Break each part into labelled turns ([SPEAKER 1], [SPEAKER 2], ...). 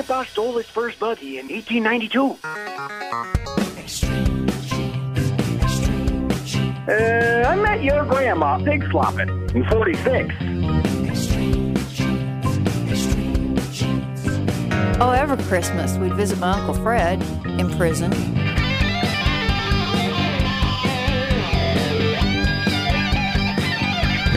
[SPEAKER 1] Grandpa stole his first buggy in 1892. I met your grandma pig slopping in 46.
[SPEAKER 2] Oh, every Christmas we'd visit my Uncle Fred in prison.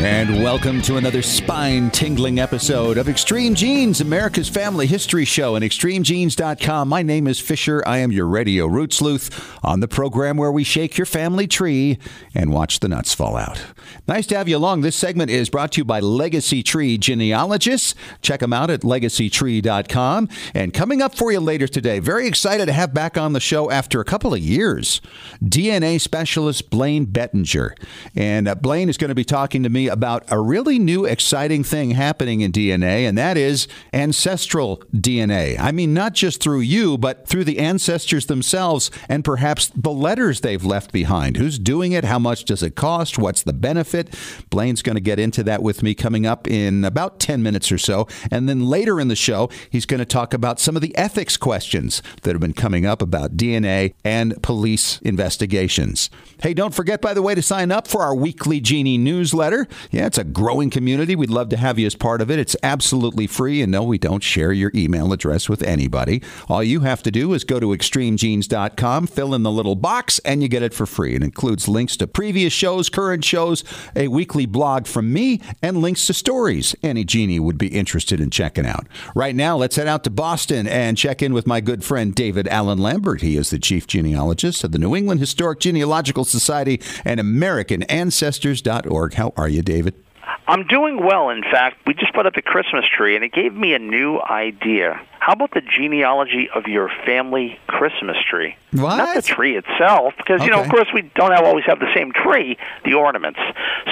[SPEAKER 3] And welcome to another spine-tingling episode of Extreme Genes, America's family history show, and extremegenes.com. My name is Fisher. I am your radio root sleuth on the program where we shake your family tree and watch the nuts fall out. Nice to have you along. This segment is brought to you by Legacy Tree Genealogists. Check them out at legacytree.com. And coming up for you later today, very excited to have back on the show after a couple of years, DNA specialist Blaine Bettinger. And Blaine is going to be talking to me about a really new, exciting thing happening in DNA, and that is ancestral DNA. I mean, not just through you, but through the ancestors themselves and perhaps the letters they've left behind. Who's doing it? How much does it cost? What's the benefit? Blaine's going to get into that with me coming up in about 10 minutes or so. And then later in the show, he's going to talk about some of the ethics questions that have been coming up about DNA and police investigations. Hey, don't forget, by the way, to sign up for our weekly Genie newsletter. Yeah, it's a growing community. We'd love to have you as part of it. It's absolutely free. And no, we don't share your email address with anybody. All you have to do is go to extremegenes.com, fill in the little box, and you get it for free. It includes links to previous shows, current shows, a weekly blog from me, and links to stories any genie would be interested in checking out. Right now, let's head out to Boston and check in with my good friend David Allen Lambert. He is the chief genealogist of the New England Historic Genealogical Society and AmericanAncestors.org. How are you, David?
[SPEAKER 4] I'm doing well. In fact, we just put up the Christmas tree, and it gave me a new idea. How about the genealogy of your family Christmas tree?
[SPEAKER 3] What?
[SPEAKER 4] Not the tree itself, because,
[SPEAKER 3] Okay.
[SPEAKER 4] you know, of course, we don't always have the same tree, the ornaments.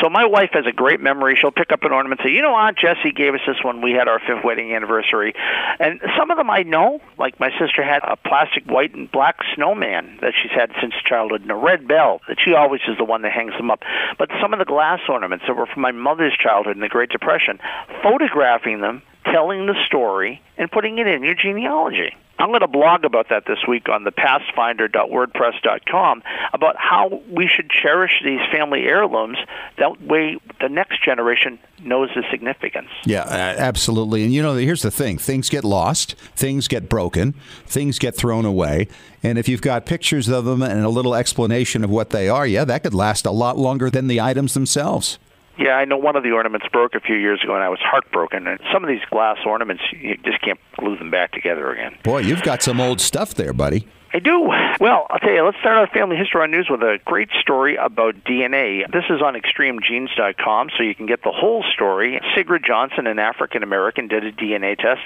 [SPEAKER 4] So my wife has a great memory. She'll pick up an ornament and say, you know, Aunt Jessie gave us this when we had our 5th wedding anniversary. And some of them I know, like my sister had a plastic white and black snowman that she's had since childhood, and a red bell that she always is the one that hangs them up. But some of the glass ornaments that were from my mother's childhood in the Great Depression, photographing them, telling the story, and putting it in your genealogy. I'm going to blog about that this week on the pastfinder.wordpress.com about how we should cherish these family heirlooms. That way the next generation knows the significance.
[SPEAKER 3] Yeah, absolutely. And, you know, here's the thing. Things get lost. Things get broken. Things get thrown away. And if you've got pictures of them and a little explanation of what they are, yeah, that could last a lot longer than the items themselves.
[SPEAKER 4] Yeah, I know one of the ornaments broke a few years ago, and I was heartbroken. And some of these glass ornaments, you just can't glue them back together again.
[SPEAKER 3] Boy, you've got some old stuff there, buddy.
[SPEAKER 4] I do. Well, I'll tell you, let's start our Family History on News with a great story about DNA. This is on extremegenes.com, so you can get the whole story. Sigrid Johnson, an African-American, did a DNA test,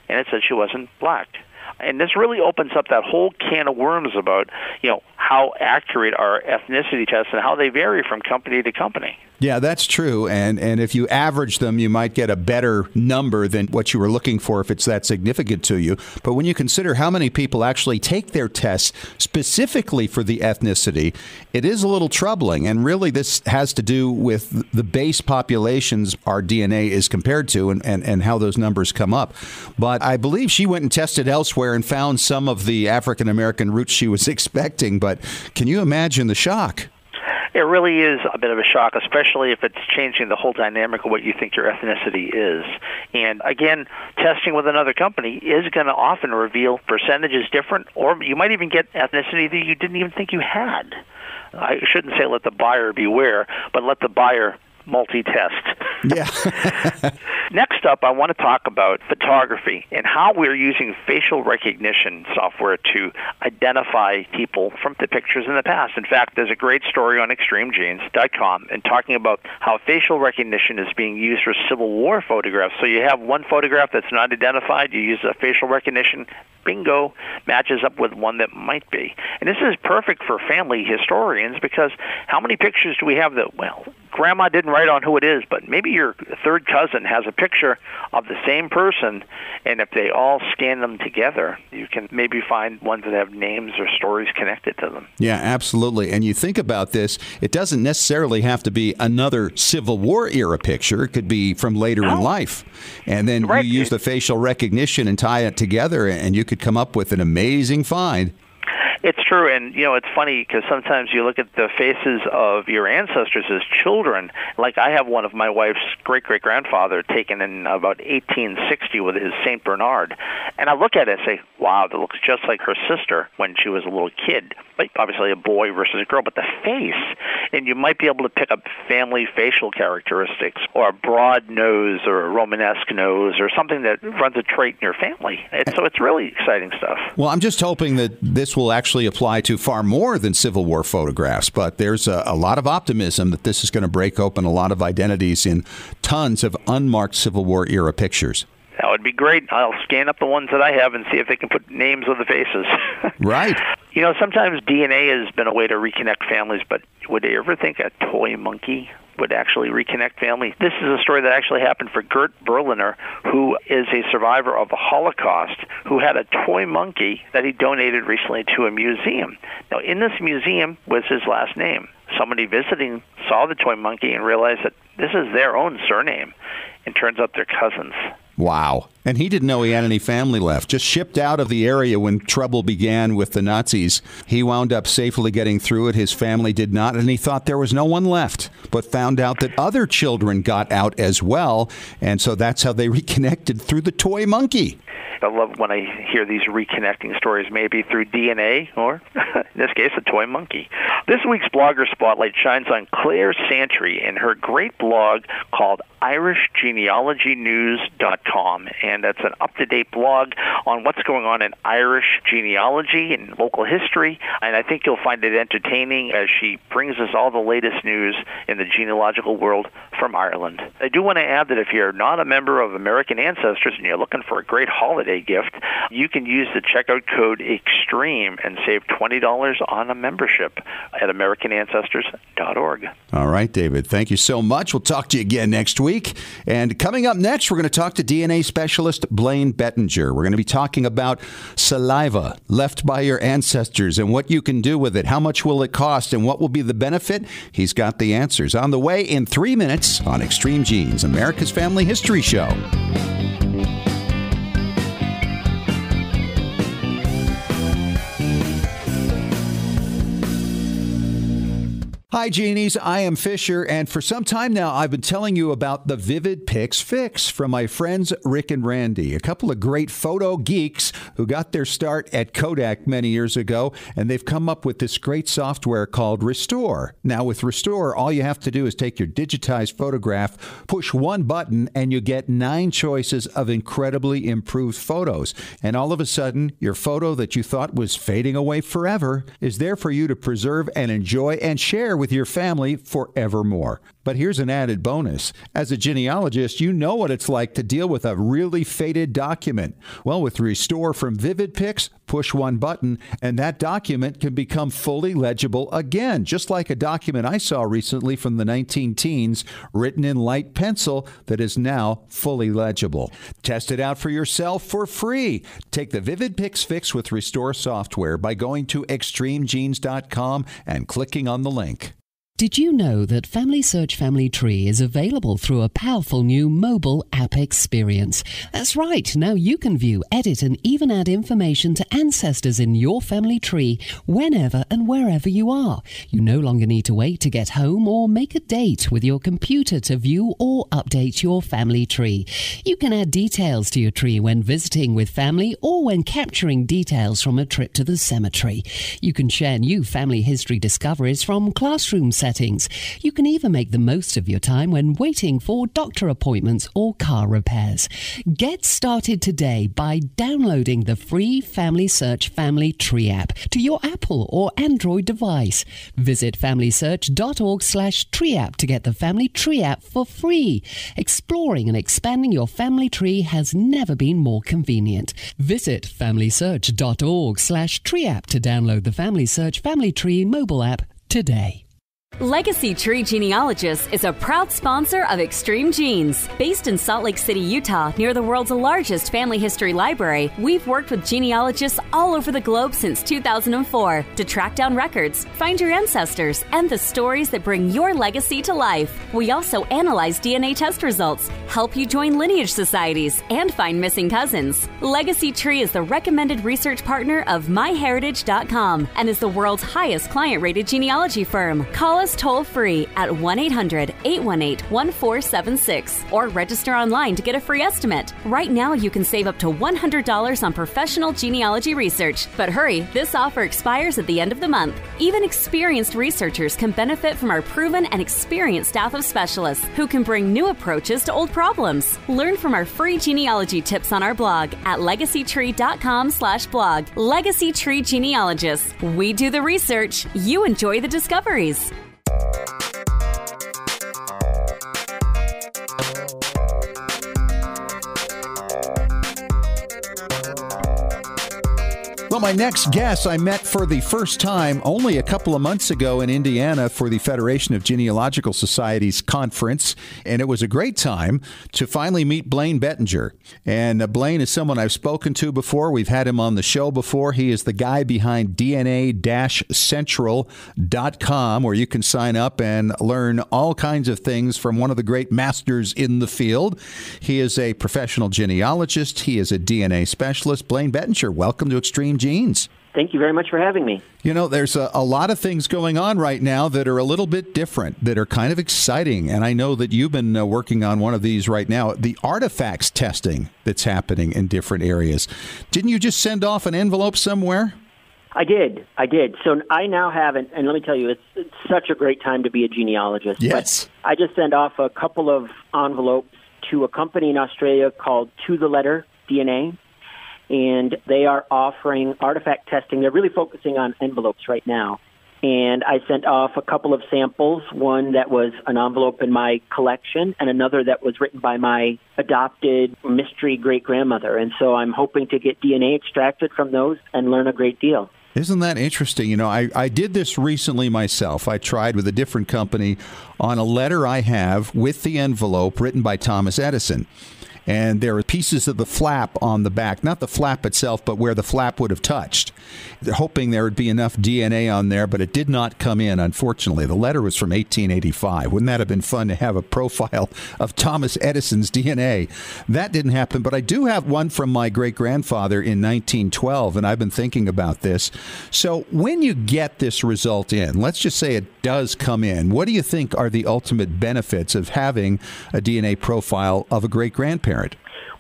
[SPEAKER 4] and it said she wasn't black. And this really opens up that whole can of worms about, you know, how accurate are ethnicity tests and how they vary from company to company.
[SPEAKER 3] Yeah, that's true. And if you average them, you might get a better number than what you were looking for if it's that significant to you. But when you consider how many people actually take their tests specifically for the ethnicity, it is a little troubling. And really, this has to do with the base populations our DNA is compared to and how those numbers come up. But I believe she went and tested elsewhere and found some of the African-American roots she was expecting. But can you imagine the shock?
[SPEAKER 4] It really is a bit of a shock, especially if it's changing the whole dynamic of what you think your ethnicity is. And again, testing with another company is going to often reveal percentages different, or you might even get ethnicity that you didn't even think you had. I shouldn't say let the buyer beware, but let the buyer multitest.
[SPEAKER 3] Yeah.
[SPEAKER 4] Next up, I want to talk about photography and how we're using facial recognition software to identify people from the pictures in the past. In fact, there's a great story on extremegenes.com and talking about how facial recognition is being used for Civil War photographs. So you have one photograph that's not identified, you use a facial recognition, bingo, matches up with one that might be. And this is perfect for family historians because how many pictures do we have that, well, grandma didn't write on who it is, but maybe your third cousin has a picture of the same person, and if they all scan them together, you can maybe find ones that have names or stories connected to them.
[SPEAKER 3] Yeah, absolutely. And you think about this, it doesn't necessarily have to be another Civil War era picture. It could be from later in life. And then you use the facial recognition and tie it together, and you could come up with an amazing find.
[SPEAKER 4] It's true, and it's funny because sometimes you look at the faces of your ancestors as children. Like I have one of my wife's great-great-grandfather taken in about 1860 with his St. Bernard, and I look at it and say, wow, that looks just like her sister when she was a little kid. Like obviously a boy versus a girl, but the face, and you might be able to pick up family facial characteristics, or a broad nose, or a Romanesque nose, or something that runs a trait in your family. So it's really exciting stuff.
[SPEAKER 3] Well, I'm just hoping that this will actually apply to far more than Civil War photographs, but there's a lot of optimism that this is going to break open a lot of identities in tons of unmarked Civil War era pictures.
[SPEAKER 4] That would be great. I'll scan up the ones that I have and see if they can put names of the faces.
[SPEAKER 3] Right.
[SPEAKER 4] Sometimes DNA has been a way to reconnect families, but would they ever think a toy monkey would actually reconnect families? This is a story that actually happened for Gert Berliner, who is a survivor of the Holocaust, who had a toy monkey that he donated recently to a museum. Now, in this museum was his last name. Somebody visiting saw the toy monkey and realized that this is their own surname, and turns out they're cousins.
[SPEAKER 3] Wow. And he didn't know he had any family left. Just shipped out of the area when trouble began with the Nazis. He wound up safely getting through it. His family did not, and he thought there was no one left, but found out that other children got out as well, and so that's how they reconnected through the toy monkey.
[SPEAKER 4] I love when I hear these reconnecting stories, maybe through DNA or, in this case, a toy monkey. This week's Blogger Spotlight shines on Claire Santry and her great blog called IrishGenealogyNews.com, and that's an up-to-date blog on what's going on in Irish genealogy and local history, and I think you'll find it entertaining as she brings us all the latest news in the genealogical world from Ireland. I do want to add that if you're not a member of American Ancestors and you're looking for a great holiday gift, you can use the checkout code EXTREME and save $20 on a membership at AmericanAncestors.org.
[SPEAKER 3] All right, David, thank you so much. We'll talk to you again next week. And coming up next, we're going to talk to DNA specialist Blaine Bettinger. We're going to be talking about saliva left by your ancestors and what you can do with it. How much will it cost and what will be the benefit? He's got the answers on the way in 3 minutes on Extreme Genes, America's Family History Show. Hi, Genies. I am Fisher, and for some time now, I've been telling you about the Vivid Pics Fix from my friends Rick and Randy, a couple of great photo geeks who got their start at Kodak many years ago, and they've come up with this great software called Restore. Now, with Restore, all you have to do is take your digitized photograph, push one button, and you get 9 choices of incredibly improved photos. And all of a sudden, your photo that you thought was fading away forever is there for you to preserve and enjoy and share with your family forevermore. But here's an added bonus. As a genealogist, you know what it's like to deal with a really faded document. Well, with Restore from Vivid Pics, push one button, and that document can become fully legible again, just like a document I saw recently from the 19-teens, written in light pencil that is now fully legible. Test it out for yourself for free. Take the Vivid Pics Fix with Restore software by going to extremegenes.com and clicking on the link.
[SPEAKER 5] Did you know that Family Search Family Tree is available through a powerful new mobile app experience? That's right. Now you can view, edit, and even add information to ancestors in your family tree whenever and wherever you are. You no longer need to wait to get home or make a date with your computer to view or update your family tree. You can add details to your tree when visiting with family or when capturing details from a trip to the cemetery. You can share new family history discoveries from classroom settings. You can even make the most of your time when waiting for doctor appointments or car repairs. Get started today by downloading the free Family Search Family Tree app to your Apple or Android device. Visit familysearch.org/tree app to get the Family Tree app for free. Exploring and expanding your family tree has never been more convenient. Visit familysearch.org/tree app to download the Family Search Family Tree mobile app today.
[SPEAKER 6] Legacy Tree Genealogist is a proud sponsor of Extreme Genes. Based in Salt Lake City, Utah, near the world's largest family history library, we've worked with genealogists all over the globe since 2004 to track down records, find your ancestors, and the stories that bring your legacy to life. We also analyze DNA test results, help you join lineage societies, and find missing cousins. Legacy Tree is the recommended research partner of MyHeritage.com and is the world's highest client-rated genealogy firm. Call us toll-free at 1-800-818-1476 or register online to get a free estimate. Right now, you can save up to $100 on professional genealogy research. But hurry, this offer expires at the end of the month. Even experienced researchers can benefit from our proven and experienced staff of specialists who can bring new approaches to old problems. Learn from our free genealogy tips on our blog at legacytree.com/blog. Legacy Tree Genealogist. We do the research. You enjoy the discoveries.
[SPEAKER 3] Well, my next guest I met for the first time only a couple of months ago in Indiana for the Federation of Genealogical Societies conference, and it was a great time to finally meet Blaine Bettinger. And Blaine is someone I've spoken to before. We've had him on the show before. He is the guy behind DNA-Central.com, where you can sign up and learn all kinds of things from one of the great masters in the field. He is a professional genealogist. He is a DNA specialist. Blaine Bettinger, welcome to Extreme Genes.
[SPEAKER 7] Thank you very much for having me.
[SPEAKER 3] You know, there's a lot of things going on right now that are a little bit different, that are kind of exciting. And I know that you've been working on one of these right now, the artifacts testing that's happening in different areas. Didn't you just send off an envelope somewhere?
[SPEAKER 7] I did. So I now have, and let me tell you, it's such a great time to be a genealogist.
[SPEAKER 3] Yes.
[SPEAKER 7] But I just sent off a couple of envelopes to a company in Australia called To the Letter DNA. And they are offering artifact testing. They're really focusing on envelopes right now. And I sent off a couple of samples, one that was an envelope in my collection and another that was written by my adopted mystery great-grandmother. And so I'm hoping to get DNA extracted from those and learn a great deal.
[SPEAKER 3] Isn't that interesting? You know, I did this recently myself. I tried with a different company on a letter I have with the envelope written by Thomas Edison. And there are pieces of the flap on the back, not the flap itself, but where the flap would have touched. They're hoping there would be enough DNA on there, but it did not come in, unfortunately. The letter was from 1885. Wouldn't that have been fun to have a profile of Thomas Edison's DNA? That didn't happen, but I do have one from my great-grandfather in 1912, and I've been thinking about this. So when you get this result in, let's just say it does come in, what do you think are the ultimate benefits of having a DNA profile of a great-grandparent?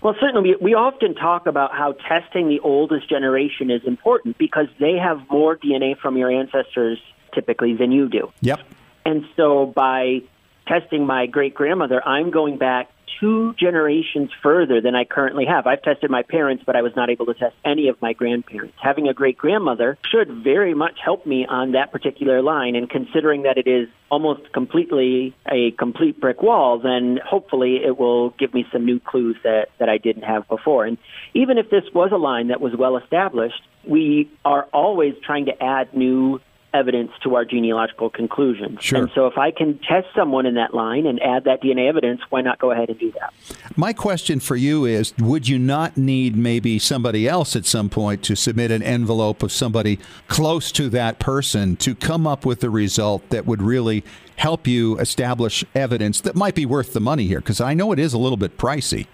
[SPEAKER 7] Well, certainly, we often talk about how testing the oldest generation is important because they have more DNA from your ancestors typically than you do.
[SPEAKER 3] Yep.
[SPEAKER 7] And so by testing my great-grandmother, I'm going back 2 generations further than I currently have. I've tested my parents, but I was not able to test any of my grandparents. Having a great-grandmother should very much help me on that particular line, and considering that it is almost completely a complete brick wall, then hopefully it will give me some new clues that I didn't have before. And even if this was a line that was well established, we are always trying to add new evidence to our genealogical conclusions.
[SPEAKER 3] Sure.
[SPEAKER 7] And so if I can test someone in that line and add that DNA evidence, why not go ahead and do that?
[SPEAKER 3] My question for you is, would you not need maybe somebody else at some point to submit an envelope of somebody close to that person to come up with a result that would really help you establish evidence that might be worth the money here? Because I know it is a little bit pricey.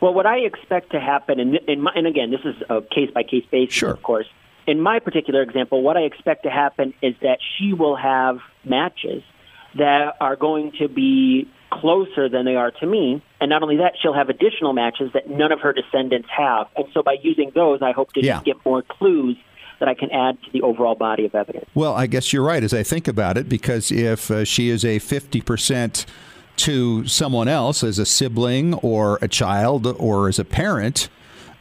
[SPEAKER 7] Well, what I expect to happen, and again, this is a case-by-case basis,
[SPEAKER 3] sure,
[SPEAKER 7] of course. In my particular example, what I expect to happen is that she will have matches that are going to be closer than they are to me. And not only that, she'll have additional matches that none of her descendants have. And so by using those, I hope to get more clues that I can add to the overall body of evidence.
[SPEAKER 3] Well, I guess you're right as I think about it, because if she is a 50% to someone else as a sibling or a child or as a parent,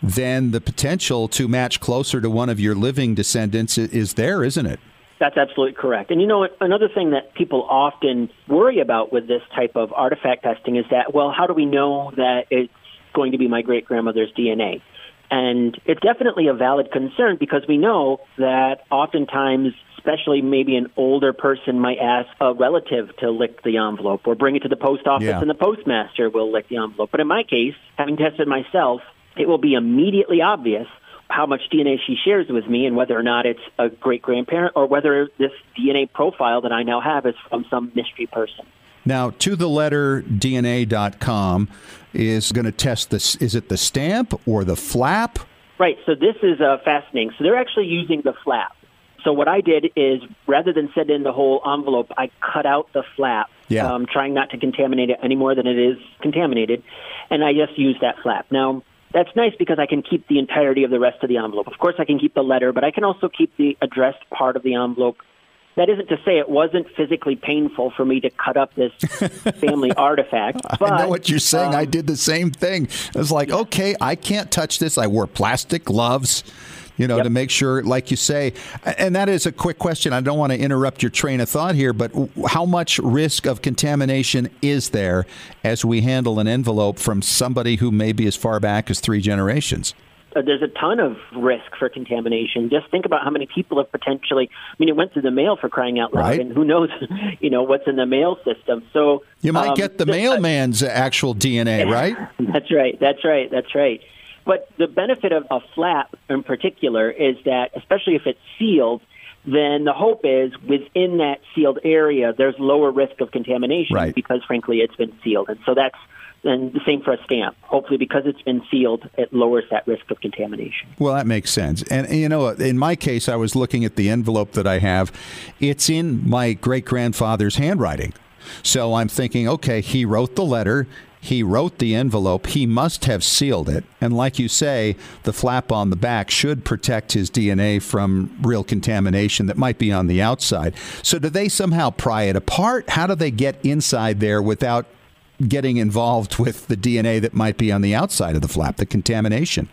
[SPEAKER 3] then the potential to match closer to one of your living descendants is there, isn't it?
[SPEAKER 7] That's absolutely correct. And you know, another thing that people often worry about with this type of artifact testing is that, well, how do we know that it's going to be my great-grandmother's DNA? And it's definitely a valid concern because we know that oftentimes especially maybe an older person might ask a relative to lick the envelope or bring it to the post office and the postmaster will lick the envelope. But in my case, having tested myself, it will be immediately obvious how much DNA she shares with me and whether or not it's a great-grandparent or whether this DNA profile that I now have is from some mystery person.
[SPEAKER 3] Now, to the letter DNA.com is going to test this. Is it the stamp or the flap?
[SPEAKER 7] Right. So this is fascinating. So they're actually using the flap. So what I did is, rather than send in the whole envelope, I cut out the flap, trying not to contaminate it any more than it is contaminated, and I just used that flap. Now, that's nice because I can keep the entirety of the rest of the envelope. Of course, I can keep the letter, but I can also keep the addressed part of the envelope. That isn't to say it wasn't physically painful for me to cut up this family artifact. But,
[SPEAKER 3] I know what you're saying. I did the same thing. I was like, okay, I can't touch this. I wore plastic gloves, to make sure, like you say. And that is a quick question. I don't want to interrupt your train of thought here, but how much risk of contamination is there as we handle an envelope from somebody who may be as far back as 3 generations?
[SPEAKER 7] There's a ton of risk for contamination. Just think about how many people have potentially, it went through the mail for crying out loud, right? And who knows, what's in the mail system. So
[SPEAKER 3] you might get the mailman's actual DNA, right?
[SPEAKER 7] That's right. But the benefit of a flap in particular is that, especially if it's sealed, then the hope is within that sealed area, there's lower risk of contamination because, frankly, it's been sealed. And so and the same for a stamp. Hopefully, because it's been sealed, it lowers that risk of contamination.
[SPEAKER 3] Well, that makes sense. And, in my case, I was looking at the envelope that I have. It's in my great-grandfather's handwriting. So I'm thinking, okay, he wrote the letter. He wrote the envelope. He must have sealed it. And like you say, the flap on the back should protect his DNA from real contamination that might be on the outside. So do they somehow pry it apart? How do they get inside there without getting involved with the DNA that might be on the outside of the flap, the contamination?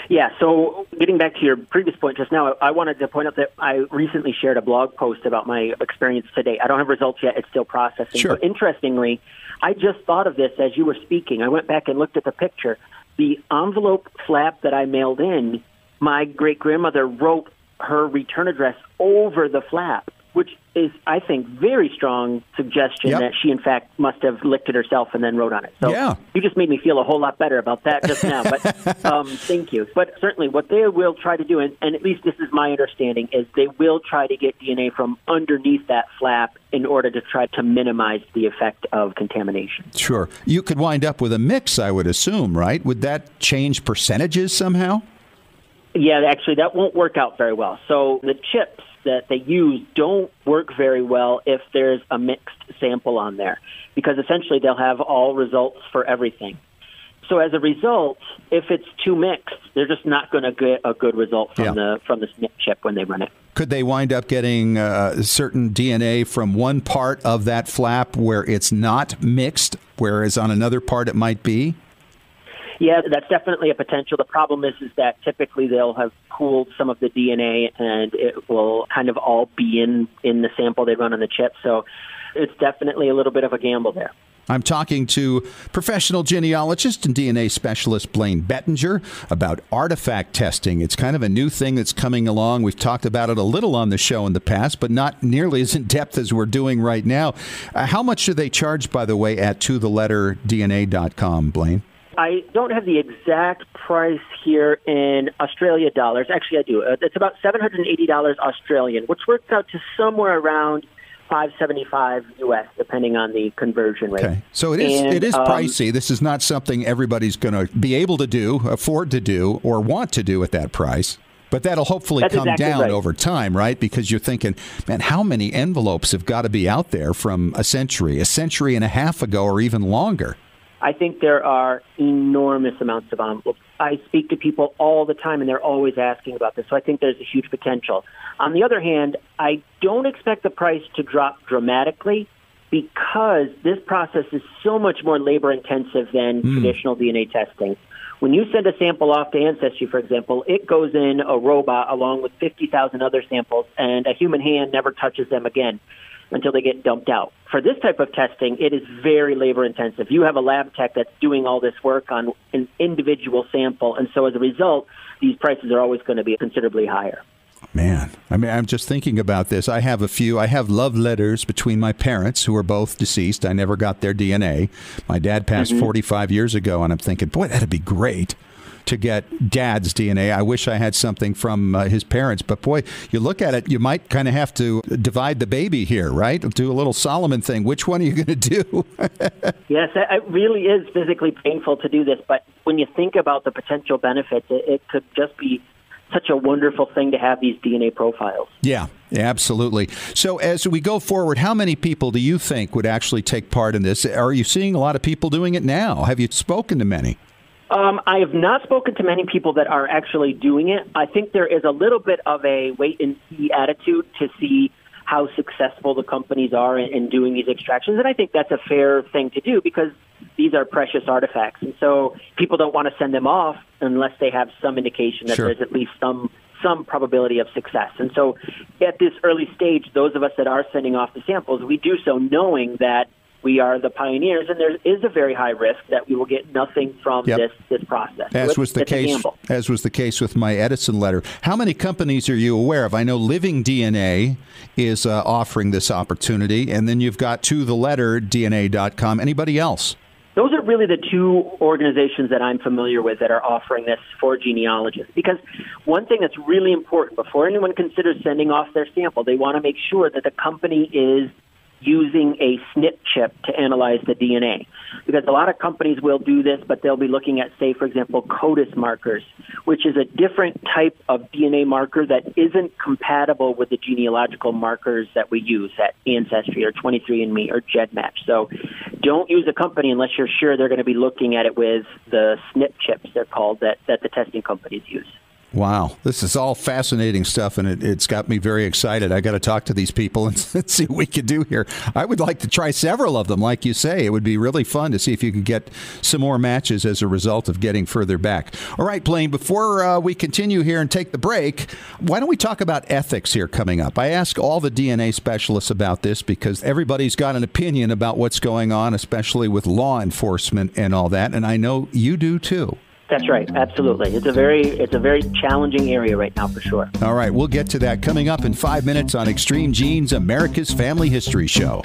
[SPEAKER 7] Yeah, so getting back to your previous point just now, I wanted to point out that I recently shared a blog post about my experience today. I don't have results yet. It's still processing.
[SPEAKER 3] Sure.
[SPEAKER 7] But interestingly, I just thought of this as you were speaking. I went back and looked at the picture. The envelope flap that I mailed in, my great-grandmother wrote her return address over the flap, which is, I think, very strong suggestion that she, in fact, must have licked it herself and then wrote on it. So you just made me feel a whole lot better about that just now. But thank you. But certainly what they will try to do, and at least this is my understanding, is they will try to get DNA from underneath that flap in order to try to minimize the effect of contamination.
[SPEAKER 3] Sure. You could wind up with a mix, I would assume, right? Would that change percentages somehow?
[SPEAKER 7] Yeah, actually, that won't work out very well. So the chips that they use don't work very well if there's a mixed sample on there, because essentially they'll have all results for everything. So as a result, if it's too mixed, they're just not going to get a good result from the SNP chip when they run it.
[SPEAKER 3] Could they wind up getting certain DNA from one part of that flap where it's not mixed, whereas on another part it might be?
[SPEAKER 7] Yeah, that's definitely a potential. The problem is that typically they'll have pooled some of the DNA and it will kind of all be in the sample they run on the chip. So it's definitely a little bit of a gamble there.
[SPEAKER 3] I'm talking to professional genealogist and DNA specialist Blaine Bettinger about artifact testing. It's kind of a new thing that's coming along. We've talked about it a little on the show in the past, but not nearly as in depth as we're doing right now. How much do they charge, by the way, at totheletterDNA.com, Blaine?
[SPEAKER 7] I don't have the exact price here in Australia dollars. Actually, I do. It's about $780 Australian, which works out to somewhere around $575 US, depending on the conversion rate.
[SPEAKER 3] Okay, so it is pricey. This is not something everybody's going to be able to do, afford to do, or want to do at that price. But that'll hopefully come down over time, right? Because you're thinking, man, how many envelopes have got to be out there from a century and a half ago, or even longer?
[SPEAKER 7] I think there are enormous amounts of envelopes. I speak to people all the time, and they're always asking about this, so I think there's a huge potential. On the other hand, I don't expect the price to drop dramatically because this process is so much more labor-intensive than traditional DNA testing. When you send a sample off to Ancestry, for example, it goes in a robot along with 50,000 other samples, and a human hand never touches them again until they get dumped out. For this type of testing, it is very labor-intensive. You have a lab tech that's doing all this work on an individual sample, and so as a result, these prices are always going to be considerably higher.
[SPEAKER 3] Man, I mean, I'm just thinking about this. I have love letters between my parents who are both deceased. I never got their DNA. My dad passed 45 years ago, and I'm thinking, boy, that'd be great to get Dad's DNA. I wish I had something from his parents, but boy, you look at it, you might kind of have to divide the baby here, right? Do a little Solomon thing. Which one are you going to do?
[SPEAKER 7] Yes, it really is physically painful to do this, but when you think about the potential benefits, it could just be such a wonderful thing to have these DNA profiles.
[SPEAKER 3] Yeah, absolutely. So as we go forward, how many people do you think would actually take part in this? Are you seeing a lot of people doing it now? Have you spoken to many?
[SPEAKER 7] I have not spoken to many people that are actually doing it. I think there is a little bit of a wait-and-see attitude to see how successful the companies are in doing these extractions, and I think that's a fair thing to do because these are precious artifacts, and so people don't want to send them off unless they have some indication that there's at least some probability of success. And so at this early stage, those of us that are sending off the samples, we do so knowing that we are the pioneers, and there is a very high risk that we will get nothing from this process.
[SPEAKER 3] As was the case with my Edison letter. How many companies are you aware of? I know Living DNA is offering this opportunity, and then you've got To The Letter DNA.com. Anybody else?
[SPEAKER 7] Those are really the two organizations that I'm familiar with that are offering this for genealogists. Because one thing that's really important, before anyone considers sending off their sample, they want to make sure that the company is using a SNP chip to analyze the DNA. Because a lot of companies will do this, but they'll be looking at, say, for example, CODIS markers, which is a different type of DNA marker that isn't compatible with the genealogical markers that we use at Ancestry or 23andMe or GEDmatch. So don't use a company unless you're sure they're going to be looking at it with the SNP chips, they're called, that the testing companies use.
[SPEAKER 3] Wow. This is all fascinating stuff, and it's got me very excited. I got to talk to these people and see what we can do here. I would like to try several of them, like you say. It would be really fun to see if you could get some more matches as a result of getting further back. All right, Blaine, before we continue here and take the break, why don't we talk about ethics here coming up? I ask all the DNA specialists about this because everybody's got an opinion about what's going on, especially with law enforcement and all that, and I know you do too.
[SPEAKER 7] That's right. Absolutely. It's a very challenging area right now for sure.
[SPEAKER 3] All right. We'll get to that coming up in 5 minutes on Extreme Genes, America's Family History Show.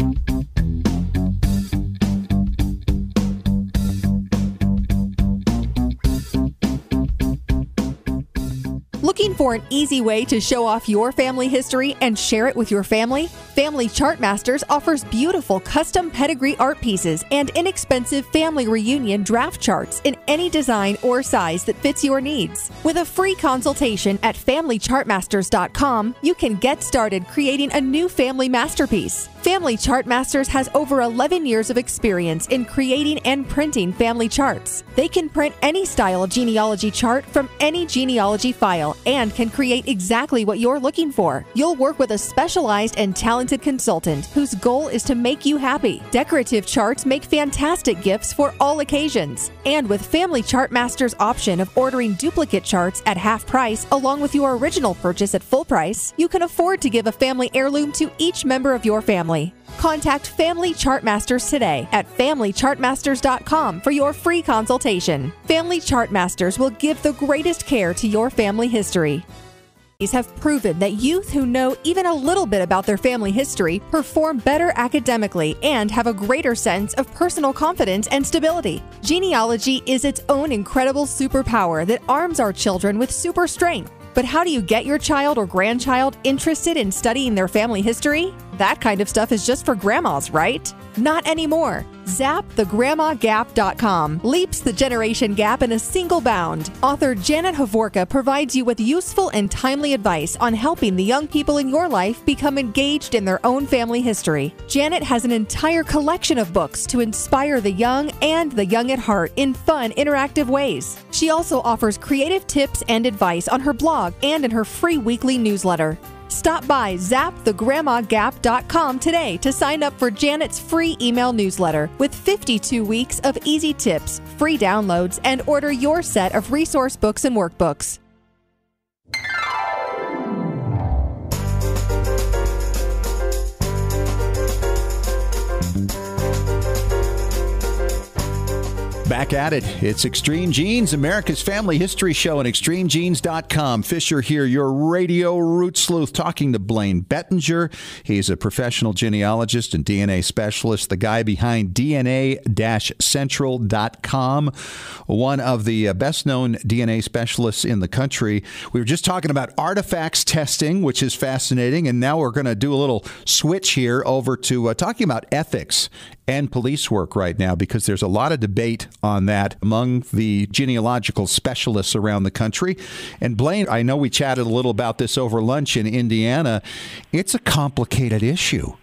[SPEAKER 8] Looking for an easy way to show off your family history and share it with your family? Family Chartmasters offers beautiful custom pedigree art pieces and inexpensive family reunion draft charts in any design or size that fits your needs. With a free consultation at FamilyChartmasters.com, you can get started creating a new family masterpiece. Family Chartmasters has over 11 years of experience in creating and printing family charts. They can print any style genealogy chart from any genealogy file and can create exactly what you're looking for. You'll work with a specialized and talented consultant whose goal is to make you happy. Decorative charts make fantastic gifts for all occasions. And with Family Chartmasters' option of ordering duplicate charts at half price along with your original purchase at full price, you can afford to give a family heirloom to each member of your family. Contact Family Chartmasters today at FamilyChartmasters.com for your free consultation. Family Chartmasters will give the greatest care to your family history. Have proven that youth who know even a little bit about their family history perform better academically and have a greater sense of personal confidence and stability. Genealogy is its own incredible superpower that arms our children with super strength. But how do you get your child or grandchild interested in studying their family history? That kind of stuff is just for grandmas, right? Not anymore. ZapTheGrandmaGap.com leaps the generation gap in a single bound. Author Janet Havorka provides you with useful and timely advice on helping the young people in your life become engaged in their own family history. Janet has an entire collection of books to inspire the young and the young at heart in fun, interactive ways. She also offers creative tips and advice on her blog and in her free weekly newsletter. Stop by ZapTheGrandmaGap.com today to sign up for Janet's free email newsletter with 52 weeks of easy tips, free downloads, and order your set of resource books and workbooks.
[SPEAKER 3] Back at it. It's Extreme Genes, America's Family History Show, and extremegenes.com. Fisher here, your radio root sleuth, talking to Blaine Bettinger. He's a professional genealogist and DNA specialist, the guy behind DNA-Central.com, one of the best-known DNA specialists in the country. We were just talking about artifacts testing, which is fascinating, and now we're going to do a little switch here over to talking about ethics and police work right now, because there's a lot of debate on that among the genealogical specialists around the country. And Blaine, I know we chatted a little about this over lunch in Indiana. It's a complicated issue.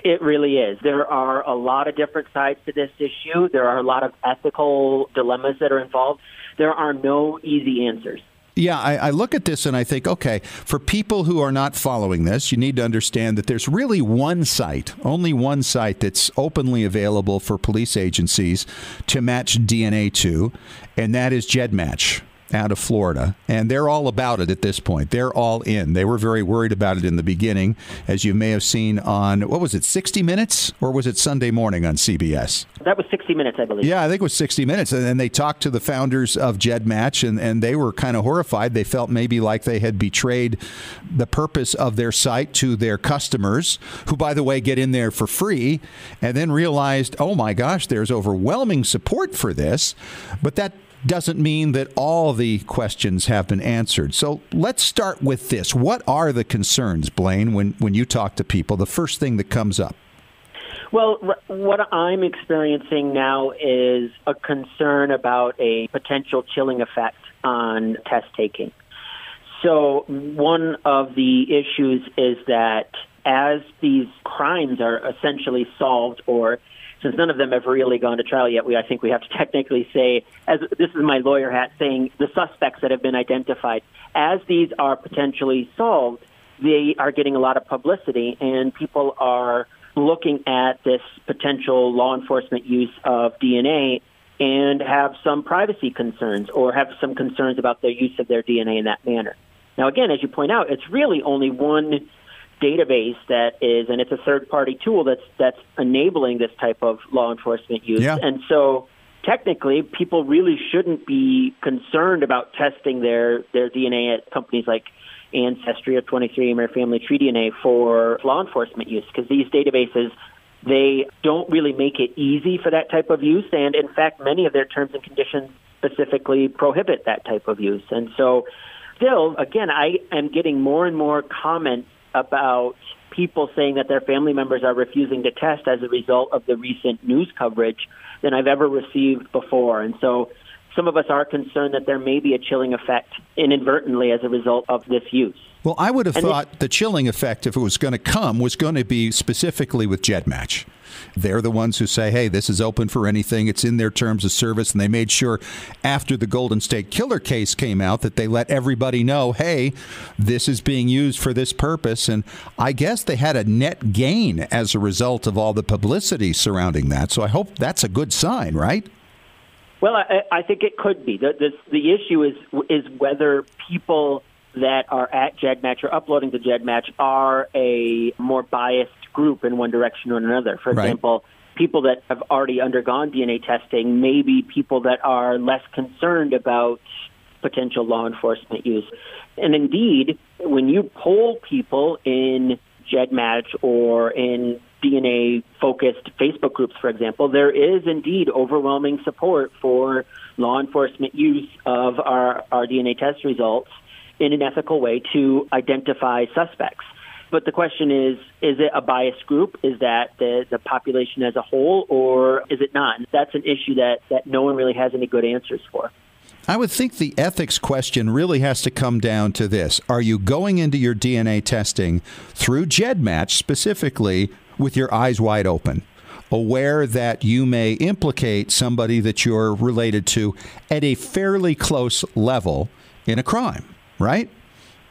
[SPEAKER 7] It really is. There are a lot of different sides to this issue. There are a lot of ethical dilemmas that are involved. There are no easy answers.
[SPEAKER 3] Yeah, I look at this and I think, okay, for people who are not following this, you need to understand that there's really only one site that's openly available for police agencies to match DNA to, and that is GEDmatch out of Florida. And they're all about it at this point. They're all in. They were very worried about it in the beginning, as you may have seen on, what was it, 60 Minutes? Or was it Sunday Morning on CBS?
[SPEAKER 7] That was 60 Minutes, I believe.
[SPEAKER 3] Yeah, I think it was 60 Minutes. And then they talked to the founders of GEDmatch, and they were kind of horrified. They felt maybe like they had betrayed the purpose of their site to their customers, who, by the way, get in there for free, and then realized, oh my gosh, there's overwhelming support for this. But that doesn't mean that all the questions have been answered. So let's start with this. What are the concerns, Blaine, when you talk to people, the first thing that comes up?
[SPEAKER 7] Well, what I'm experiencing now is a concern about a potential chilling effect on test taking. So one of the issues is that as these crimes are essentially solved, or since none of them have really gone to trial yet, I think we have to technically say, as this is my lawyer hat saying, the suspects that have been identified, as these are potentially solved, they are getting a lot of publicity, and people are looking at this potential law enforcement use of DNA and have some privacy concerns or have some concerns about the use of their DNA in that manner. Now, again, as you point out, it's really only one database that is, and it's a third-party tool that's enabling this type of law enforcement use. Yeah. And so technically, people really shouldn't be concerned about testing their DNA at companies like Ancestral or 23andMe or Family Tree DNA for law enforcement use, because these databases, they don't really make it easy for that type of use, and in fact, many of their terms and conditions specifically prohibit that type of use. And so still, again, I am getting more and more comments about people saying that their family members are refusing to test as a result of the recent news coverage than I've ever received before. And so some of us are concerned that there may be a chilling effect inadvertently as a result of this use.
[SPEAKER 3] Well, I would have thought the chilling effect, if it was going to come, was going to be specifically with GEDmatch. They're the ones who say, hey, this is open for anything. It's in their terms of service. And they made sure after the Golden State Killer case came out that they let everybody know, hey, this is being used for this purpose. And I guess they had a net gain as a result of all the publicity surrounding that. So I hope that's a good sign, right?
[SPEAKER 7] Well, I think it could be. The issue is whether people that are at GEDmatch or uploading to GEDmatch are a more biased group in one direction or another. For example, people that have already undergone DNA testing may be people that are less concerned about potential law enforcement use. And indeed, when you poll people in GEDmatch or in DNA-focused Facebook groups, for example, there is indeed overwhelming support for law enforcement use of our DNA test results in an ethical way to identify suspects. But the question is it a biased group? Is that the population as a whole, or is it not? And that's an issue that no one really has any good answers for.
[SPEAKER 3] I would think the ethics question really has to come down to this. Are you going into your DNA testing through GEDmatch specifically with your eyes wide open, aware that you may implicate somebody that you're related to at a fairly close level in a crime, right?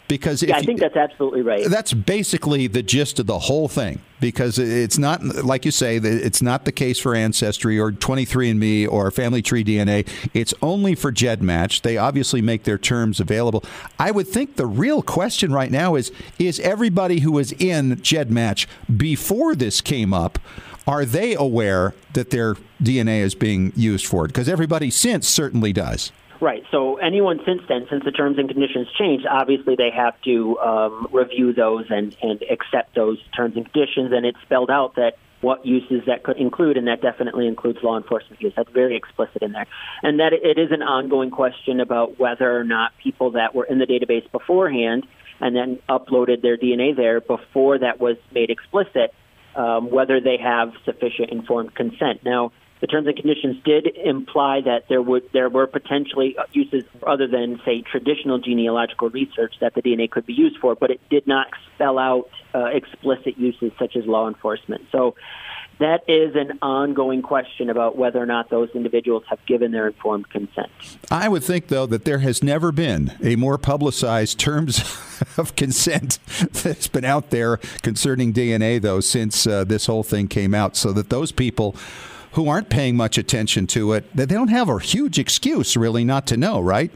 [SPEAKER 3] Because
[SPEAKER 7] I think that's absolutely right.
[SPEAKER 3] That's basically the gist of the whole thing, because it's not, like you say, it's not the case for Ancestry or 23andMe or Family Tree DNA. It's only for GEDmatch. They obviously make their terms available. I would think the real question right now is everybody who was in GEDmatch before this came up, are they aware that their DNA is being used for it? Because everybody since certainly does.
[SPEAKER 7] Right. So anyone since then, since the terms and conditions changed, obviously they have to review those and accept those terms and conditions. And it's spelled out that what uses that could include, and that definitely includes law enforcement use. That's very explicit in there. And that it is an ongoing question about whether or not people that were in the database beforehand and then uploaded their DNA there before that was made explicit, whether they have sufficient informed consent. Now, the terms and conditions did imply that there were potentially uses other than, say, traditional genealogical research that the DNA could be used for, but it did not spell out explicit uses such as law enforcement. So that is an ongoing question about whether or not those individuals have given their informed consent.
[SPEAKER 3] I would think, though, that there has never been a more publicized terms of consent that's been out there concerning DNA, though, since this whole thing came out, so that those people who aren't paying much attention to it, that they don't have a huge excuse, really, not to know, right?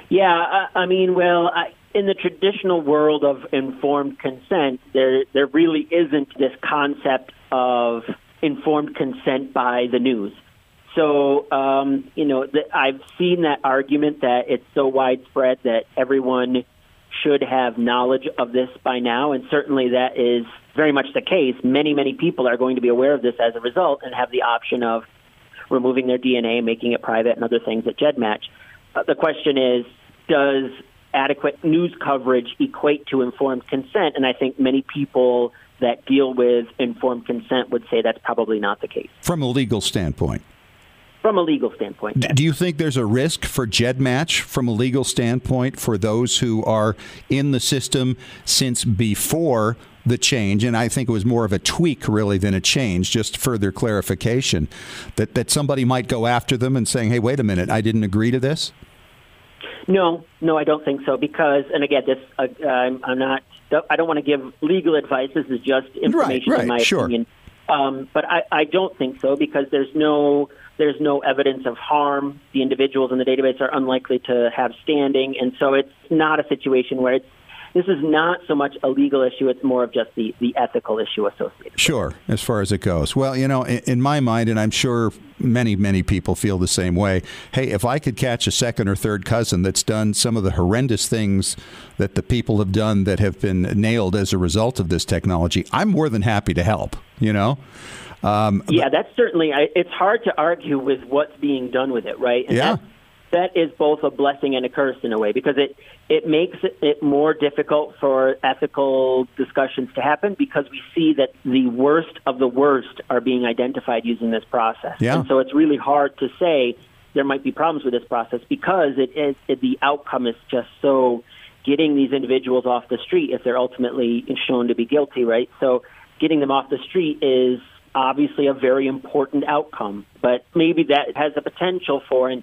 [SPEAKER 7] Yeah, in the traditional world of informed consent, there really isn't this concept of informed consent by the news. So, I've seen that argument that it's so widespread that everyone should have knowledge of this by now, and certainly that is very much the case. Many, many people are going to be aware of this as a result and have the option of removing their DNA, making it private, and other things at GEDmatch. The question is, does adequate news coverage equate to informed consent? And I think many people that deal with informed consent would say that's probably not the case.
[SPEAKER 3] From a legal standpoint?
[SPEAKER 7] From a legal standpoint, yes.
[SPEAKER 3] Do you think there's a risk for GEDmatch from a legal standpoint for those who are in the system since before the change? And I think it was more of a tweak, really, than a change, just further clarification, that somebody might go after them and saying, hey, wait a minute, I didn't agree to this?
[SPEAKER 7] No, I don't think so. Because, and again, I don't want to give legal advice. This is just information in my opinion. But I don't think so, because there's no evidence of harm. The individuals in the database are unlikely to have standing, and so it's not a situation where this is not so much a legal issue. It's more of just the ethical issue associated.
[SPEAKER 3] Sure, as far as it goes. Well, in my mind, and I'm sure many, many people feel the same way, hey, if I could catch a second or third cousin that's done some of the horrendous things that the people have done that have been nailed as a result of this technology, I'm more than happy to help,
[SPEAKER 7] that's certainly, it's hard to argue with what's being done with it, right? And that is both a blessing and a curse in a way, because it makes it more difficult for ethical discussions to happen, because we see that the worst of the worst are being identified using this process. Yeah. And so it's really hard to say there might be problems with this process, because the outcome is just so getting these individuals off the street if they're ultimately shown to be guilty, right? So getting them off the street is obviously a very important outcome, but maybe that has the potential for, and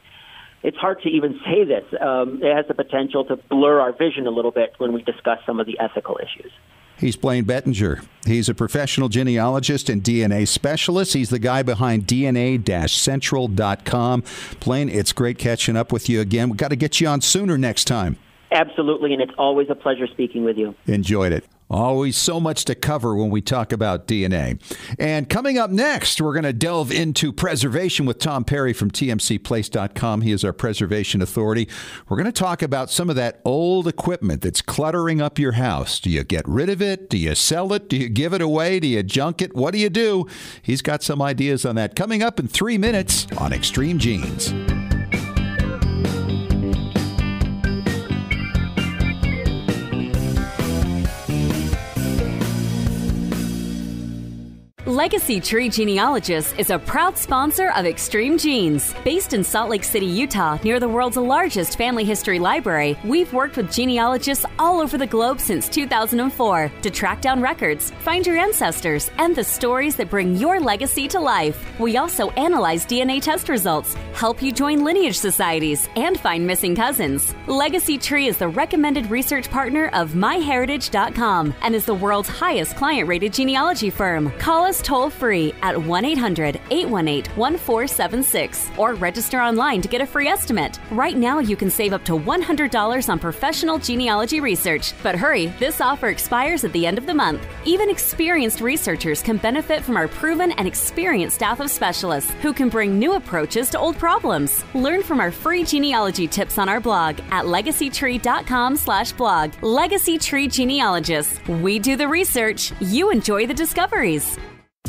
[SPEAKER 7] it's hard to even say this, it has the potential to blur our vision a little bit when we discuss some of the ethical issues.
[SPEAKER 3] He's Blaine Bettinger. He's a professional genealogist and DNA specialist. He's the guy behind DNA-Central.com. Blaine, it's great catching up with you again. We've got to get you on sooner next time.
[SPEAKER 7] Absolutely, and it's always a pleasure speaking with you.
[SPEAKER 3] Enjoyed it. Always so much to cover when we talk about DNA. And coming up next, we're going to delve into preservation with Tom Perry from tmcplace.com. He is our preservation authority. We're going to talk about some of that old equipment that's cluttering up your house. Do you get rid of it? Do you sell it? Do you give it away? Do you junk it? What do you do? He's got some ideas on that coming up in 3 minutes on Extreme Genes.
[SPEAKER 6] Legacy Tree Genealogist is a proud sponsor of Extreme Genes. Based in Salt Lake City, Utah, near the world's largest family history library, we've worked with genealogists all over the globe since 2004 to track down records, find your ancestors, and the stories that bring your legacy to life. We also analyze DNA test results, help you join lineage societies, and find missing cousins. Legacy Tree is the recommended research partner of MyHeritage.com and is the world's highest client-rated genealogy firm. Call us toll-free at 1-800-818-1476 or register online to get a free estimate. Right now, you can save up to $100 on professional genealogy research. But hurry, this offer expires at the end of the month. Even experienced researchers can benefit from our proven and experienced staff of specialists who can bring new approaches to old problems. Learn from our free genealogy tips on our blog at legacytree.com/blog. Legacy Tree Genealogists. We do the research. You enjoy the discoveries.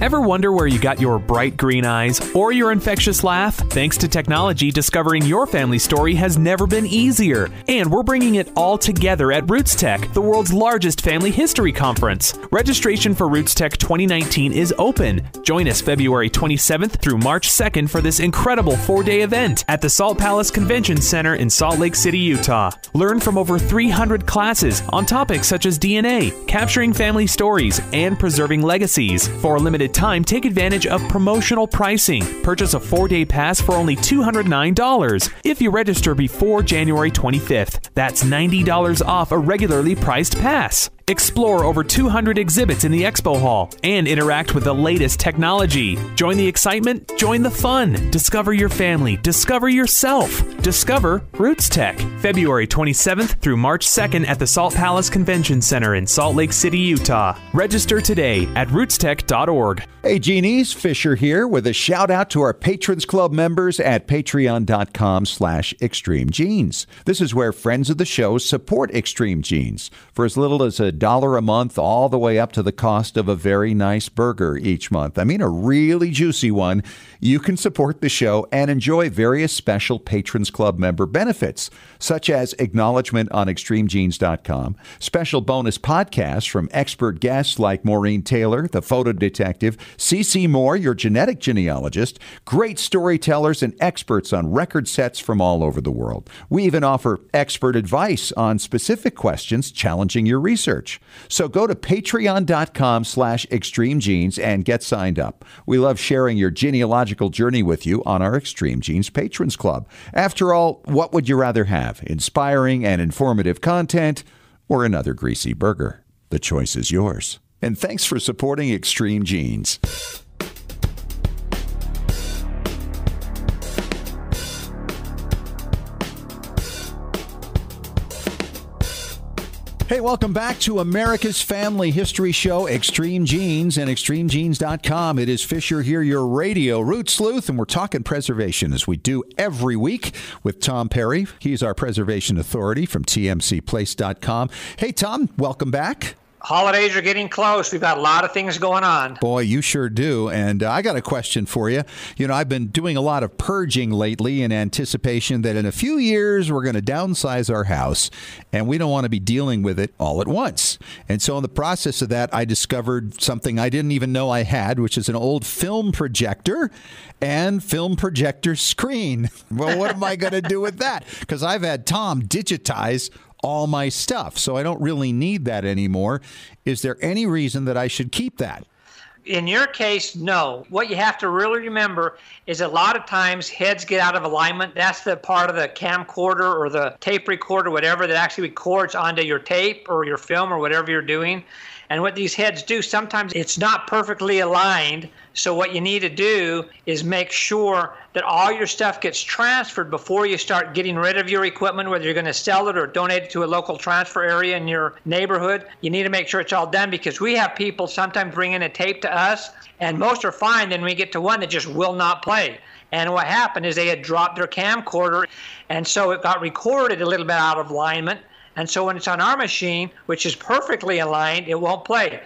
[SPEAKER 9] Ever wonder where you got your bright green eyes or your infectious laugh? Thanks to technology, discovering your family story has never been easier. And we're bringing it all together at Roots Tech, the world's largest family history conference. Registration for Roots Tech 2019 is open. Join us February 27th through March 2nd for this incredible 4-day event at the Salt Palace Convention Center in Salt Lake City, Utah. Learn from over 300 classes on topics such as DNA, capturing family stories, and preserving legacies. For a limited time, take advantage of promotional pricing. Purchase a 4-day pass for only $209 if you register before January 25th. That's $90 off a regularly priced pass. Explore over 200 exhibits in the expo hall and interact with the latest technology. Join the excitement, join the fun. Discover your family, discover yourself. Discover Roots Tech, February 27th through March 2nd at the Salt Palace Convention Center in Salt Lake City, Utah. Register today at rootstech.org.
[SPEAKER 3] Hey, Genies, Fisher here with a shout out to our Patrons Club members at patreon.com/Extreme Genes. This is where friends of the show support Extreme Genes for as little as $1 a month, all the way up to the cost of a very nice burger each month. I mean, a really juicy one. You can support the show and enjoy various special Patrons Club member benefits, such as acknowledgement on extremegenes.com, special bonus podcasts from expert guests like Maureen Taylor, the photo detective, CeCe Moore, your genetic genealogist, great storytellers and experts on record sets from all over the world. We even offer expert advice on specific questions challenging your research. So go to patreon.com/extremegenes and get signed up. We love sharing your genealogical journey with you on our Extreme Genes Patrons Club. After all, what would you rather have? Inspiring and informative content or another greasy burger? The choice is yours. And thanks for supporting Extreme Genes. Hey, welcome back to America's Family History Show, Extreme Genes and extremegenes.com. It is Fisher here, your radio root sleuth, and we're talking preservation as we do every week with Tom Perry. He's our preservation authority from tmcplace.com. Hey, Tom, welcome back.
[SPEAKER 10] Holidays are getting close. We've got a lot of things going on.
[SPEAKER 3] Boy, you sure do. And I got a question for you. You know, I've been doing a lot of purging lately in anticipation that in a few years we're going to downsize our house, and we don't want to be dealing with it all at once. And so in the process of that, I discovered something I didn't even know I had, which is an old film projector and film projector screen. Well, what am I going to do with that? Because I've had Tom digitize all my stuff, so I don't really need that anymore. Is there any reason that I should keep that?
[SPEAKER 10] In your case, no. What you have to really remember is a lot of times heads get out of alignment. That's the part of the camcorder or the tape recorder, whatever, that actually records onto your tape or your film or whatever you're doing. And what these heads do, sometimes it's not perfectly aligned. So what you need to do is make sure that all your stuff gets transferred before you start getting rid of your equipment, whether you're going to sell it or donate it to a local transfer area in your neighborhood. You need to make sure it's all done, because we have people sometimes bring in a tape to us, and most are fine. Then we get to one that just will not play. And what happened is they had dropped their camcorder, and so it got recorded a little bit out of alignment. And so when it's on our machine, which is perfectly aligned, it won't play.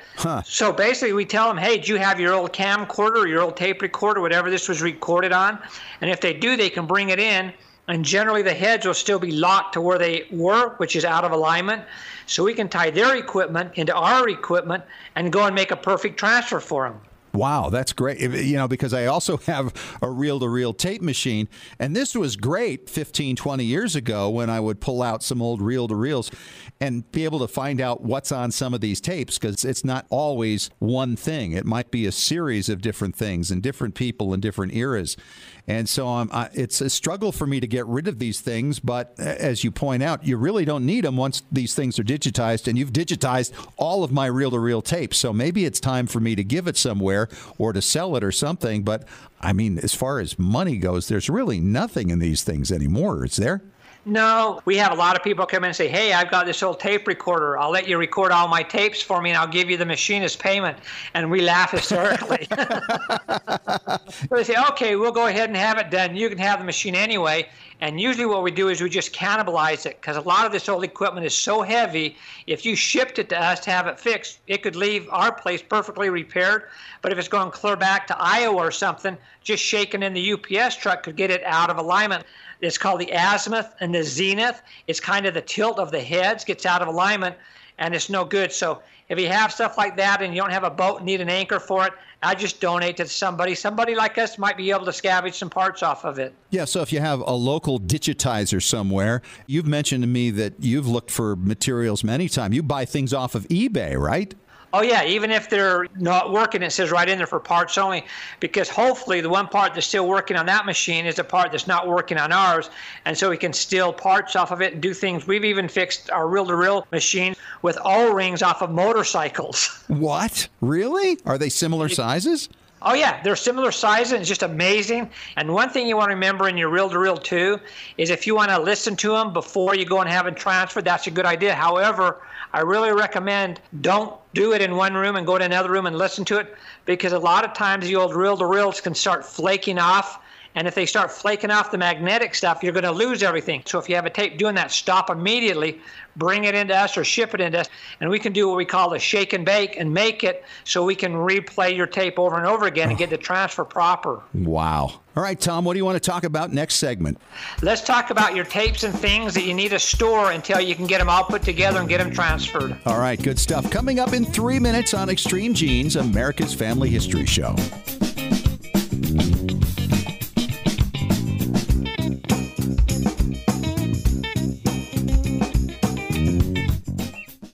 [SPEAKER 10] So basically we tell them, hey, do you have your old camcorder or your old tape recorder, whatever this was recorded on? And if they do, they can bring it in. And generally the heads will still be locked to where they were, which is out of alignment. So we can tie their equipment into our equipment and go and make a perfect transfer for them.
[SPEAKER 3] Wow, that's great. You know, because I also have a reel-to-reel tape machine, and this was great 15, 20 years ago when I would pull out some old reel-to-reels and be able to find out what's on some of these tapes, because it's not always one thing. It might be a series of different things and different people in different eras. And so it's a struggle for me to get rid of these things. But as you point out, you really don't need them once these things are digitized. And you've digitized all of my reel-to-reel tapes. So maybe it's time for me to give it somewhere or to sell it or something. But, I mean, as far as money goes, there's really nothing in these things anymore, is there?
[SPEAKER 10] No, we have a lot of people come in and say, hey, I've got this old tape recorder. I'll let you record all my tapes for me, and I'll give you the machine as payment. And we laugh hysterically. So they say, okay, we'll go ahead and have it done. You can have the machine anyway. And usually what we do is we just cannibalize it, because a lot of this old equipment is so heavy, if you shipped it to us to have it fixed, it could leave our place perfectly repaired. But if it's going clear back to Iowa or something, just shaking in the UPS truck could get it out of alignment. It's called the azimuth and the zenith. It's kind of the tilt of the heads, gets out of alignment, and it's no good. So if you have stuff like that and you don't have a boat and need an anchor for it, I just donate to somebody. Somebody like us might be able to scavenge some parts off of it.
[SPEAKER 3] Yeah, so if you have a local digitizer somewhere, you've mentioned to me that you've looked for materials many times. You buy things off of eBay, right?
[SPEAKER 10] Oh, yeah, even if they're not working, it says right in there for parts only, because hopefully the one part that's still working on that machine is a part that's not working on ours, and so we can steal parts off of it and do things. We've even fixed our reel-to-reel machine with O-rings off of motorcycles.
[SPEAKER 3] What? Really? Are they similar sizes?
[SPEAKER 10] Oh, yeah, they're similar sizes, and it's just amazing. And one thing you want to remember in your reel-to-reel, too, is if you want to listen to them before you go and have them transferred, that's a good idea. However, I really recommend don't do it in one room and go to another room and listen to it, because a lot of times the old reel-to-reels can start flaking off. And if they start flaking off the magnetic stuff, you're going to lose everything. So if you have a tape doing that, stop immediately, bring it into us or ship it into us, and we can do what we call a shake and bake and make it so we can replay your tape over and over again and get the transfer proper.
[SPEAKER 3] Wow. All right, Tom, what do you want to talk about next segment?
[SPEAKER 10] Let's talk about your tapes and things that you need to store until you can get them all put together and get them transferred.
[SPEAKER 3] All right, good stuff. Coming up in 3 minutes on Extreme Genes, America's Family History Show.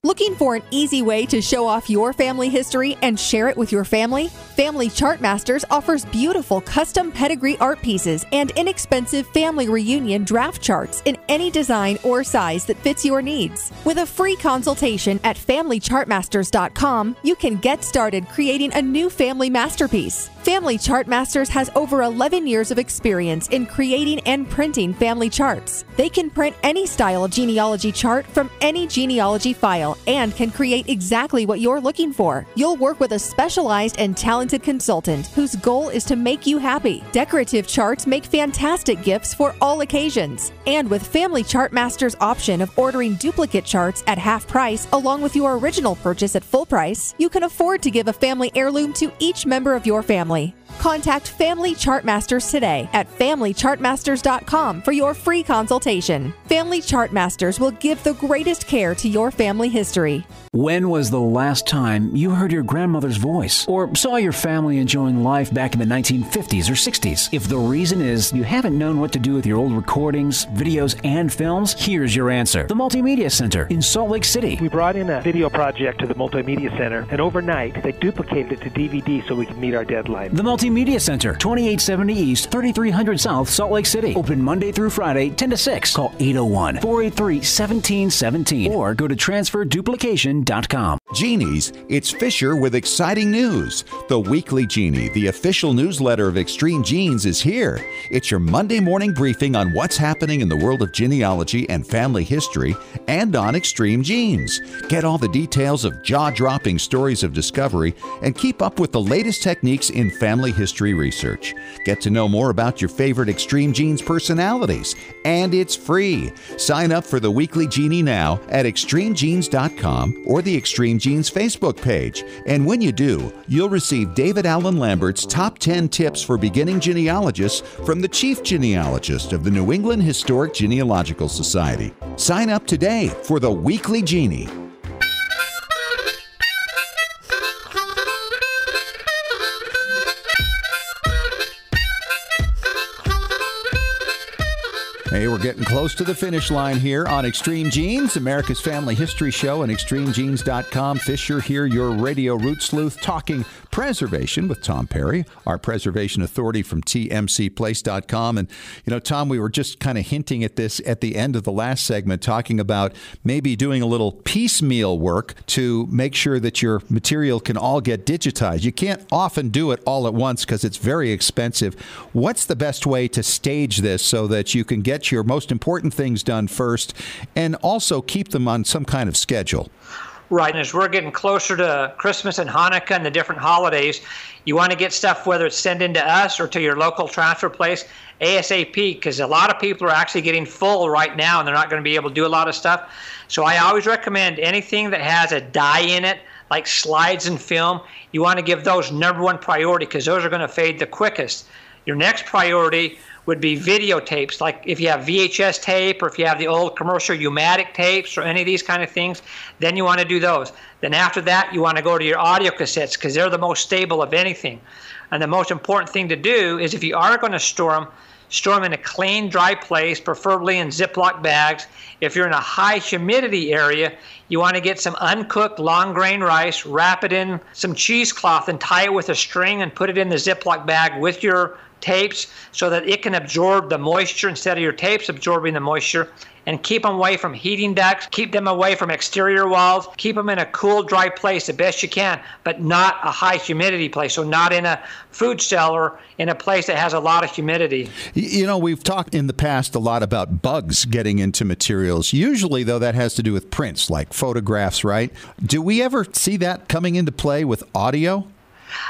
[SPEAKER 8] Looking for an easy way to show off your family history and share it with your family? Family Chartmasters offers beautiful custom pedigree art pieces and inexpensive family reunion draft charts in any design or size that fits your needs. With a free consultation at FamilyChartmasters.com, you can get started creating a new family masterpiece. Family Chartmasters has over 11 years of experience in creating and printing family charts. They can print any style of genealogy chart from any genealogy file and can create exactly what you're looking for. You'll work with a specialized and talented consultant whose goal is to make you happy. Decorative charts make fantastic gifts for all occasions. And with Family Chartmasters' option of ordering duplicate charts at half price along with your original purchase at full price, you can afford to give a family heirloom to each member of your family. Contact Family Chartmasters today at FamilyChartmasters.com for your free consultation. Family Chartmasters will give the greatest care to your family history.
[SPEAKER 11] When was the last time you heard your grandmother's voice or saw your family enjoying life back in the 1950s or 60s? If the reason is you haven't known what to do with your old recordings, videos, and films, here's your answer. The Multimedia Center in Salt Lake City.
[SPEAKER 12] We brought in a video project to the Multimedia Center, and overnight they duplicated it to DVD so we could meet our deadline.
[SPEAKER 11] The Multimedia Center, 2870 East, 3300 South, Salt Lake City. Open Monday through Friday, 10 to 6. Call 801-483-1717 or go to transferduplication.com.
[SPEAKER 3] Genies, it's Fisher with exciting news. The Weekly Genie, the official newsletter of Extreme Genes, is here. It's your Monday morning briefing on what's happening in the world of genealogy and family history and on Extreme Genes. Get all the details of jaw-dropping stories of discovery and keep up with the latest techniques in family history research. Get to know more about your favorite Extreme Genes personalities, and it's free. Sign up for the Weekly Genie now at extremegenes.com or the Extreme Genes Facebook page. And when you do, you'll receive David Allen Lambert's Top 10 Tips for Beginning Genealogists from the Chief Genealogist of the New England Historic Genealogical Society. Sign up today for the Weekly Genie. Hey, we're getting close to the finish line here on Extreme Genes, America's Family History Show, and ExtremeGenes.com. Fisher here, your radio root sleuth, talking preservation with Tom Perry, our preservation authority from TMCplace.com. And, Tom, we were just kind of hinting at this at the end of the last segment, talking about maybe doing a little piecemeal work to make sure that your material can all get digitized. You can't often do it all at once because it's very expensive. What's the best way to stage this so that you can get your most important things done first and also keep them on some kind of schedule?
[SPEAKER 10] Right. And as we're getting closer to Christmas and Hanukkah and the different holidays, you want to get stuff, whether it's sent in to us or to your local transfer place, ASAP, because a lot of people are actually getting full right now and they're not going to be able to do a lot of stuff. So I always recommend anything that has a die in it, like slides and film, you want to give those number one priority because those are going to fade the quickest. Your next priority would be videotapes, like if you have VHS tape or if you have the old commercial U-matic tapes or any of these kind of things, then you want to do those. Then after that, you want to go to your audio cassettes because they're the most stable of anything. And the most important thing to do is if you are going to store them in a clean, dry place, preferably in Ziploc bags. If you're in a high humidity area, you want to get some uncooked long grain rice, wrap it in some cheesecloth and tie it with a string and put it in the Ziploc bag with your tapes so that it can absorb the moisture instead of your tapes absorbing the moisture, and keep them away from heating ducts, keep them away from exterior walls, keep them in a cool, dry place the best you can, but not a high humidity place, so not in a food cellar, in a place that has a lot of humidity.
[SPEAKER 3] We've talked in the past a lot about bugs getting into materials. Usually, though, that has to do with prints, like photographs, right? Do we ever see that coming into play with audio?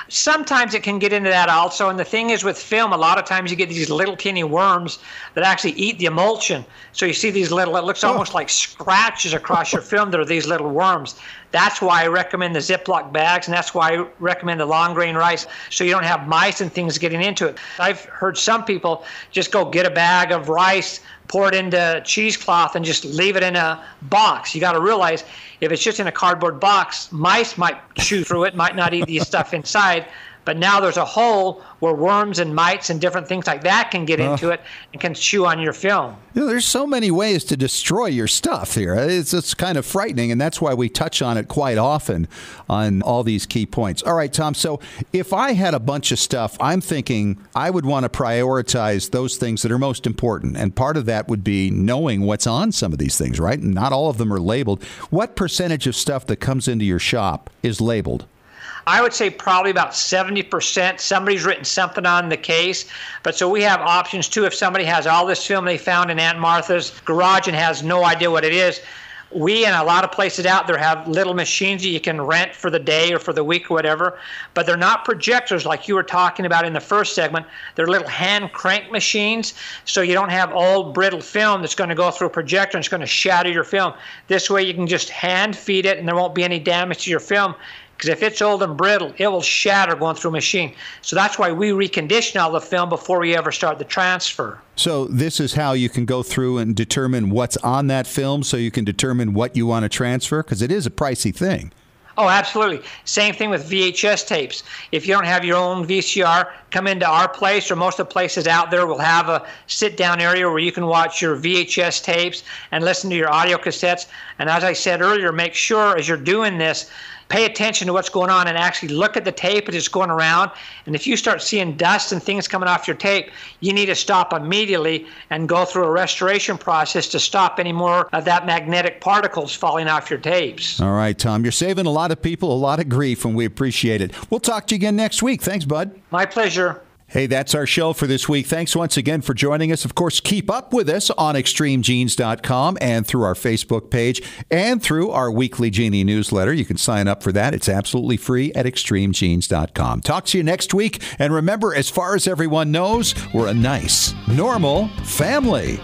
[SPEAKER 10] Sometimes it can get into that also, and the thing is with film, a lot of times you get these little teeny worms that actually eat the emulsion. So you see these little, it looks almost like scratches across your film. There are these little worms. That's why I recommend the Ziploc bags, and that's why I recommend the long grain rice, so you don't have mice and things getting into it. I've heard some people just go get a bag of rice, pour it into cheesecloth, and just leave it in a box. You got to realize if it's just in a cardboard box, mice might chew through it, might not eat the stuff inside. But now there's a hole where worms and mites and different things like that can get into it and can chew on your film.
[SPEAKER 3] There's so many ways to destroy your stuff here. It's kind of frightening, and that's why we touch on it quite often on all these key points. All right, Tom, so if I had a bunch of stuff, I'm thinking I would want to prioritize those things that are most important, and part of that would be knowing what's on some of these things, right? Not all of them are labeled. What percentage of stuff that comes into your shop is labeled?
[SPEAKER 10] I would say probably about 70%. Somebody's written something on the case. But so we have options too. If somebody has all this film they found in Aunt Martha's garage and has no idea what it is, we and a lot of places out there have little machines that you can rent for the day or for the week or whatever, but they're not projectors like you were talking about in the first segment. They're little hand crank machines, so you don't have old brittle film that's going to go through a projector and it's going to shatter your film. This way you can just hand feed it and there won't be any damage to your film. Because if it's old and brittle, it will shatter going through a machine. So that's why we recondition all the film before we ever start the transfer.
[SPEAKER 3] So this is how you can go through and determine what's on that film so you can determine what you want to transfer? Because it is a pricey thing.
[SPEAKER 10] Oh, absolutely. Same thing with VHS tapes. If you don't have your own VCR, come into our place, or most of the places out there will have a sit-down area where you can watch your VHS tapes and listen to your audio cassettes. And as I said earlier, make sure as you're doing this, pay attention to what's going on and actually look at the tape as it's going around. And if you start seeing dust and things coming off your tape, you need to stop immediately and go through a restoration process to stop any more of that magnetic particles falling off your tapes.
[SPEAKER 3] All right, Tom, you're saving a lot of people a lot of grief, and we appreciate it. We'll talk to you again next week. Thanks, bud.
[SPEAKER 10] My pleasure.
[SPEAKER 3] Hey, that's our show for this week. Thanks once again for joining us. Of course, keep up with us on ExtremeGenes.com and through our Facebook page and through our weekly Genie newsletter. You can sign up for that. It's absolutely free at ExtremeGenes.com. Talk to you next week. And remember, as far as everyone knows, we're a nice, normal family.